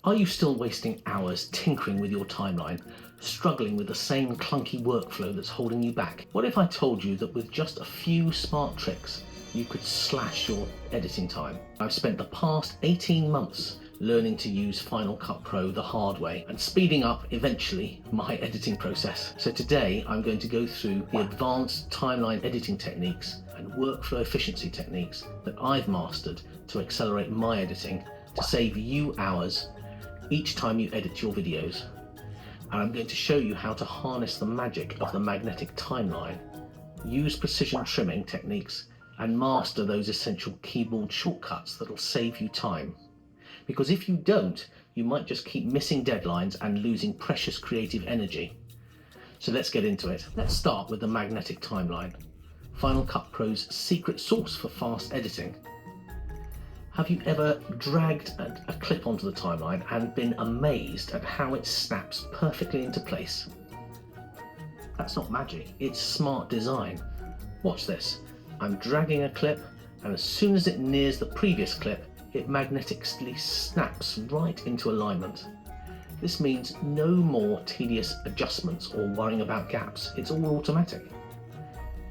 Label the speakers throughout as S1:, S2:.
S1: Are you still wasting hours tinkering with your timeline, struggling with the same clunky workflow that's holding you back? What if I told you that with just a few smart tricks, you could slash your editing time? I've spent the past 18 months learning to use Final Cut Pro the hard way and speeding up, eventually, my editing process. So today I'm going to go through the advanced timeline editing techniques and workflow efficiency techniques that I've mastered to accelerate my editing to save you hours each time you edit your videos. And I'm going to show you how to harness the magic of the magnetic timeline, use precision trimming techniques, and master those essential keyboard shortcuts that'll save you time. Because if you don't, you might just keep missing deadlines and losing precious creative energy. So let's get into it. Let's start with the magnetic timeline, Final Cut Pro's secret sauce for fast editing. Have you ever dragged a clip onto the timeline and been amazed at how it snaps perfectly into place? That's not magic, it's smart design. Watch this. I'm dragging a clip, and as soon as it nears the previous clip, it magnetically snaps right into alignment. This means no more tedious adjustments or worrying about gaps. It's all automatic.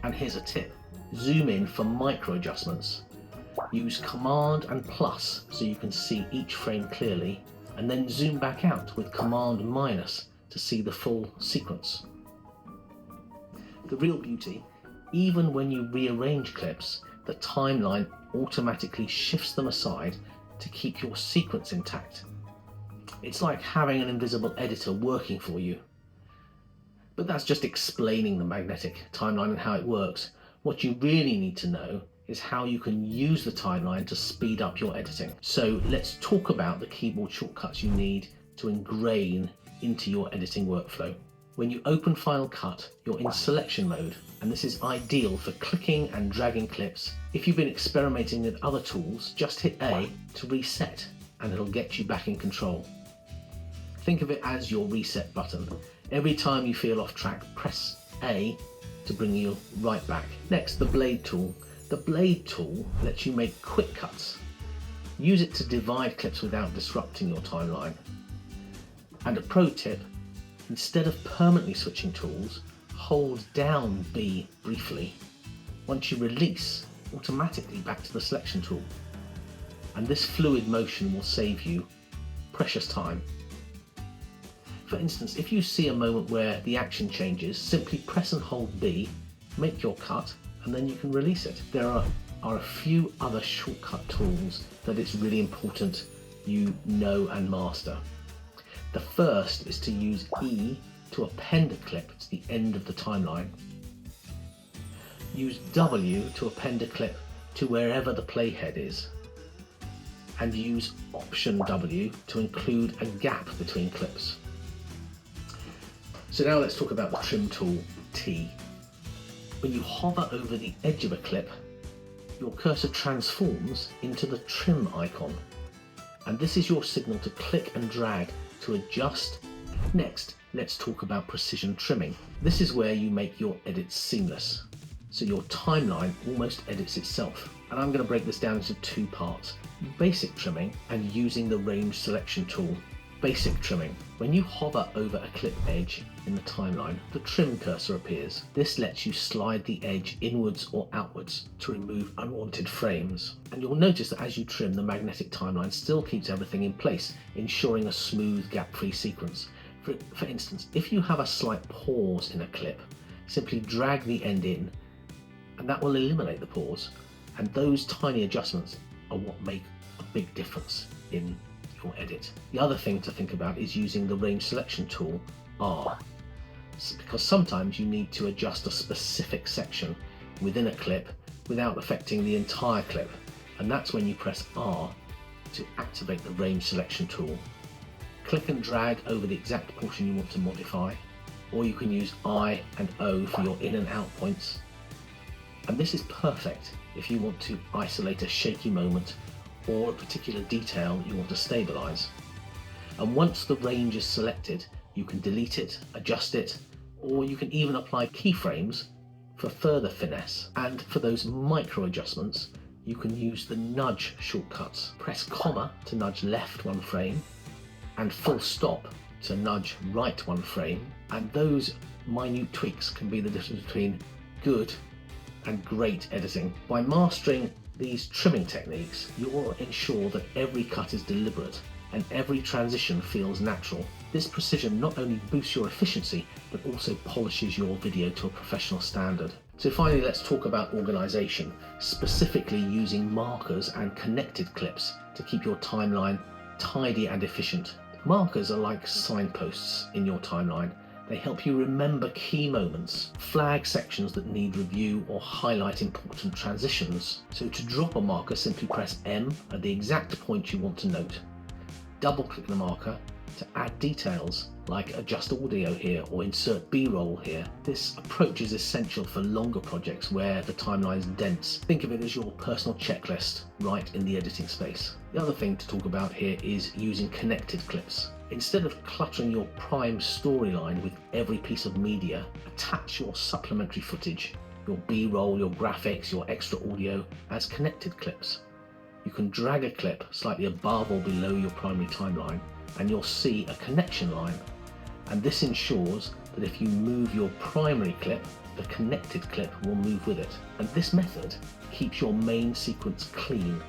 S1: And here's a tip. Zoom in for micro adjustments. Use Command and plus so you can see each frame clearly, and then zoom back out with Command minus to see the full sequence. The real beauty, even when you rearrange clips, the timeline automatically shifts them aside to keep your sequence intact. It's like having an invisible editor working for you. But that's just explaining the magnetic timeline and how it works. What you really need to know is how you can use the timeline to speed up your editing. So let's talk about the keyboard shortcuts you need to ingrain into your editing workflow. When you open Final Cut, you're in selection mode, and this is ideal for clicking and dragging clips. If you've been experimenting with other tools, just hit A to reset, and it'll get you back in control. Think of it as your reset button. Every time you feel off track, press A to bring you right back. Next, the blade tool. The blade tool lets you make quick cuts. Use it to divide clips without disrupting your timeline. And a pro tip, instead of permanently switching tools, hold down B briefly. Once you release, automatically back to the selection tool. And this fluid motion will save you precious time. For instance, if you see a moment where the action changes, simply press and hold B, make your cut, and then you can release it. There are a few other shortcut tools that it's really important you know and master. The first is to use E to append a clip to the end of the timeline. Use W to append a clip to wherever the playhead is. And use Option W to include a gap between clips. So now let's talk about the trim tool, T. When you hover over the edge of a clip, your cursor transforms into the trim icon. And this is your signal to click and drag to adjust. Next, let's talk about precision trimming. This is where you make your edits seamless, so your timeline almost edits itself. And I'm going to break this down into two parts: basic trimming and using the range selection tool. Basic trimming. When you hover over a clip edge in the timeline, the trim cursor appears. This lets you slide the edge inwards or outwards to remove unwanted frames. And you'll notice that as you trim, the magnetic timeline still keeps everything in place, ensuring a smooth, gap-free sequence. For instance, if you have a slight pause in a clip, simply drag the end in, and that will eliminate the pause. And those tiny adjustments are what make a big difference in your edit. The other thing to think about is using the range selection tool, R, because sometimes you need to adjust a specific section within a clip without affecting the entire clip, and that's when you press R to activate the range selection tool. Click and drag over the exact portion you want to modify, or you can use I and O for your in and out points. And this is perfect if you want to isolate a shaky moment or a particular detail you want to stabilize. And once the range is selected, you can delete it, adjust it, or you can even apply keyframes for further finesse. And for those micro adjustments, you can use the nudge shortcuts. Press comma to nudge left one frame, and full stop to nudge right one frame, and those minute tweaks can be the difference between good and great editing. By mastering these trimming techniques, you'll ensure that every cut is deliberate and every transition feels natural. This precision not only boosts your efficiency, but also polishes your video to a professional standard. So finally, let's talk about organization, specifically using markers and connected clips to keep your timeline tidy and efficient. Markers are like signposts in your timeline. They help you remember key moments, flag sections that need review, or highlight important transitions. So to drop a marker, simply press M at the exact point you want to note. Double-click the marker to add details like adjust audio here or insert B-roll here. This approach is essential for longer projects where the timeline is dense. Think of it as your personal checklist right in the editing space. The other thing to talk about here is using connected clips. Instead of cluttering your prime storyline with every piece of media, attach your supplementary footage, your B-roll, your graphics, your extra audio as connected clips. You can drag a clip slightly above or below your primary timeline and you'll see a connection line. And this ensures that if you move your primary clip, the connected clip will move with it. And this method keeps your main sequence clean,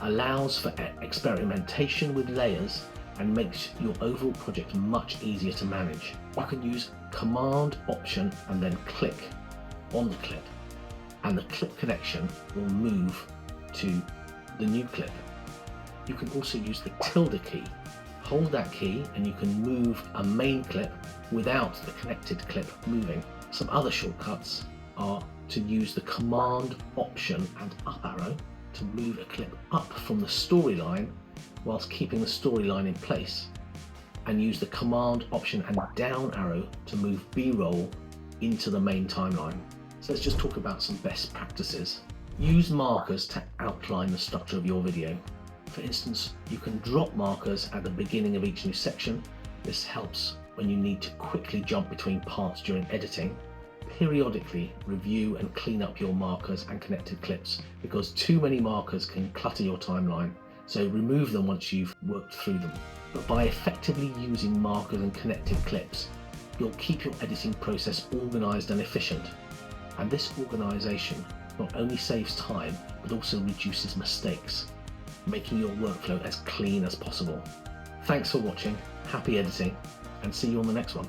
S1: allows for experimentation with layers, and makes your overall project much easier to manage. You can use Command, Option, and then click on the clip, and the clip connection will move to the new clip. You can also use the tilde key. Hold that key and you can move a main clip without the connected clip moving. Some other shortcuts are to use the Command, Option, and up arrow to move a clip up from the storyline whilst keeping the storyline in place, and use the Command, Option, and down arrow to move B-roll into the main timeline. So let's just talk about some best practices. Use markers to outline the structure of your video. For instance, you can drop markers at the beginning of each new section. This helps when you need to quickly jump between parts during editing. Periodically review and clean up your markers and connected clips, because too many markers can clutter your timeline. So remove them once you've worked through them. But by effectively using markers and connected clips, you'll keep your editing process organized and efficient. And this organization not only saves time, but also reduces mistakes, making your workflow as clean as possible. Thanks for watching, happy editing, and see you on the next one.